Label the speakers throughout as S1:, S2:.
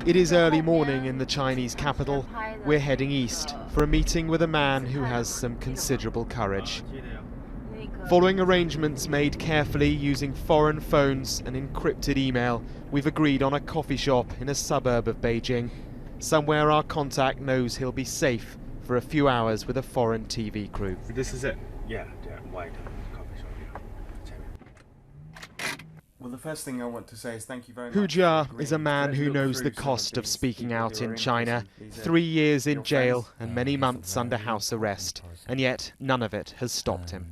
S1: It is early morning in the Chinese capital. We're heading east for a meeting with a man who has some considerable courage. Following arrangements made carefully using foreign phones and encrypted email, we've agreed on a coffee shop in a suburb of Beijing, somewhere our contact knows he'll be safe for a few hours with a foreign TV crew.
S2: This is it? Yeah, white coffee shop. Well, the first thing I want to say is thank you very much.
S1: Hu Jia is a man who knows the cost of speaking out in China. 3 years in jail and many months under house arrest, and yet none of it has stopped him.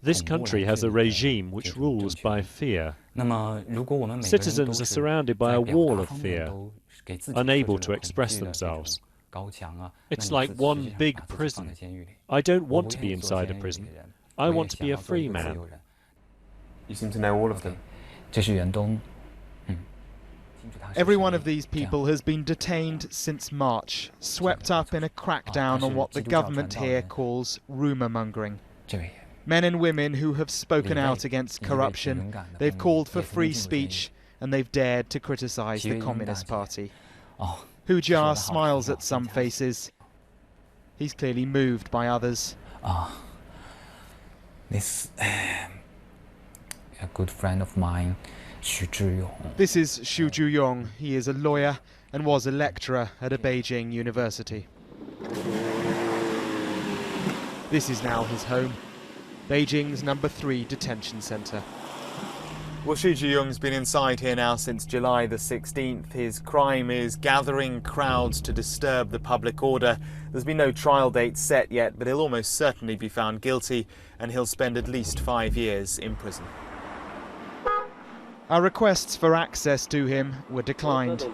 S3: This country has a regime which rules by fear. Citizens are surrounded by a wall of fear, unable to express themselves. It's like one big prison. I don't want to be inside a prison. I want to be a free man.
S2: You seem to know all of them.
S1: Every one of these people has been detained since March, swept up in a crackdown on what the government here calls rumour-mongering. Men and women who have spoken out against corruption, they've called for free speech, and they've dared to criticise the Communist Party. Hu Jia smiles at some faces. He's clearly moved by others.
S4: A good friend of mine, Xu Zhiyong.
S1: This is Xu Zhiyong. He is a lawyer and was a lecturer at a Beijing university. This is now his home, Beijing's number 3 detention centre. Well, Xu Zhiyong's been inside here now since July the 16th. His crime is gathering crowds to disturb the public order. There's been no trial date set yet, but he'll almost certainly be found guilty, and he'll spend at least 5 years in prison. Our requests for access to him were declined.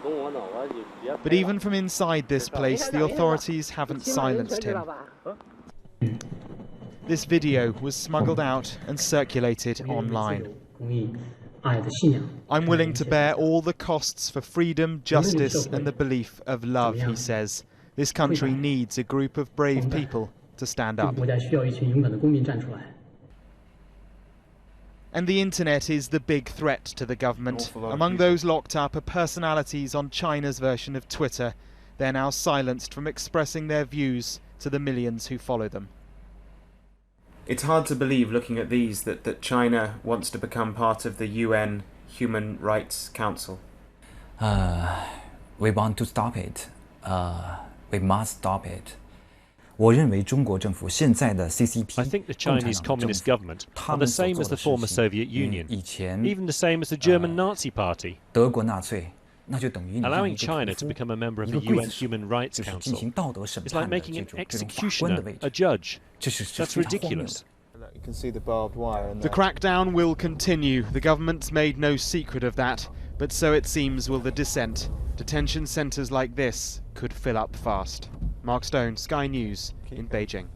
S1: But even from inside this place, the authorities haven't silenced him. This video was smuggled out and circulated online. I'm willing to bear all the costs for freedom, justice and the belief of love, he says. This country needs a group of brave people to stand up. And the internet is the big threat to the government. Among those locked up are personalities on China's version of Twitter. They're now silenced from expressing their views to the millions who follow them. It's hard to believe, looking at these, that China wants to become part of the UN Human Rights Council.
S4: We want to stop it. We must stop it. I think
S3: the Chinese Communist government are the same as the former Soviet Union, even the same as the German Nazi Party. Allowing China to become a member of the UN Human Rights Council is like making an executioner a judge. That's ridiculous.
S1: You can see the barbed wire. The crackdown will continue. The government's made no secret of that, but so it seems will the dissent. Detention centres like this could fill up fast. Mark Stone, Sky News in Beijing.